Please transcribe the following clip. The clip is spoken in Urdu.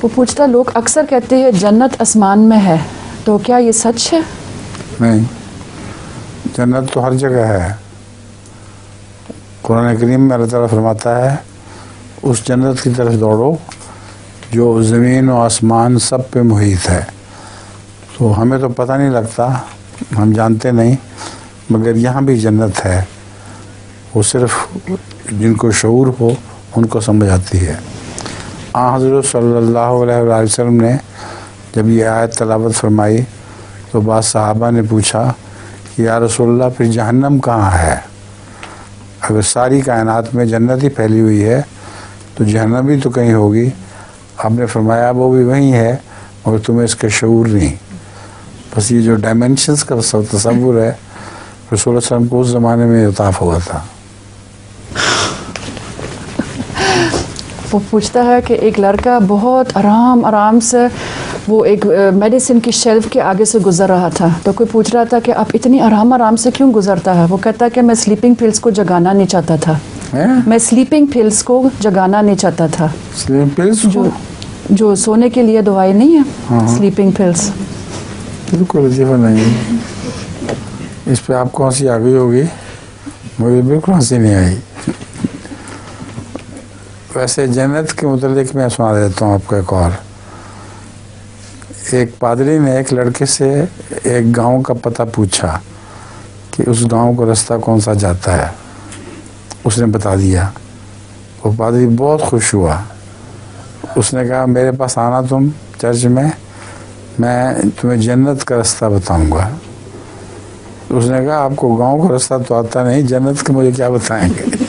وہ پوچھتا لوگ اکثر کہتے ہیں جنت آسمان میں ہے، تو کیا یہ سچ ہے؟ نہیں، جنت تو ہر جگہ ہے۔ قرآن کریم میں اللہ تعالیٰ فرماتا ہے اس جنت کی طرف دوڑو جو زمین و آسمان سب پہ محیط ہے۔ تو ہمیں تو پتہ نہیں لگتا، ہم جانتے نہیں، مگر یہاں بھی جنت ہے، وہ صرف جن کو شعور ہو ان کو سمجھ آتی ہے۔ حضرت صلی اللہ علیہ وآلہ وسلم نے جب یہ آیت تلاوت فرمائی تو بعض صحابہ نے پوچھا کہ یا رسول اللہ پھر جہنم کہاں ہے؟ اگر ساری کائنات میں جنت ہی پھیلی ہوئی ہے تو جہنم بھی تو کہیں ہوگی۔ آپ نے فرمایا وہ بھی وہیں ہے مگر تمہیں اس کا شعور نہیں۔ بس یہ جو ڈائمینشنز کا تصور ہے رسول اللہ علیہ وسلم کو اس زمانے میں عطا ہوا تھا۔ وہ پوچھتا ہے کہ ایک لڑکا بہت آرام سے وہ ایک میڈیسن کی شیلف کے آگے سے گزر رہا تھا، تو کوئی پوچھ رہا تھا کہ آپ اتنی آرام سے کیوں گزرتا ہے؟ وہ کہتا ہے کہ میں سلیپنگ پلز کو جگانا نہیں چاہتا تھا، میں سلیپنگ پلز کو جگانا نہیں چاہتا تھا۔ سلیپنگ پلز جو سونے کے لیے دوائی نہیں ہے، سلیپنگ پلز۔ بالکل عجیب نہیں، اس پہ آپ کو ہنسی آ گئی ہوگی، مجھے بالکل ہنسی نہیں آئی۔ ویسے جنت کے متعلق میں سنا دیتا ہوں آپ کو ایک اور۔ ایک پادری نے ایک لڑکے سے ایک گاؤں کا پتہ پوچھا کہ اس گاؤں کا رستہ کون سا جاتا ہے، اس نے بتا دیا۔ وہ پادری بہت خوش ہوا، اس نے کہا میرے پاس آنا تم چرچ میں تمہیں جنت کا رستہ بتاؤں گا۔ اس نے کہا آپ کو گاؤں کا رستہ تو آتا نہیں، جنت کا مجھے کیا بتائیں گے؟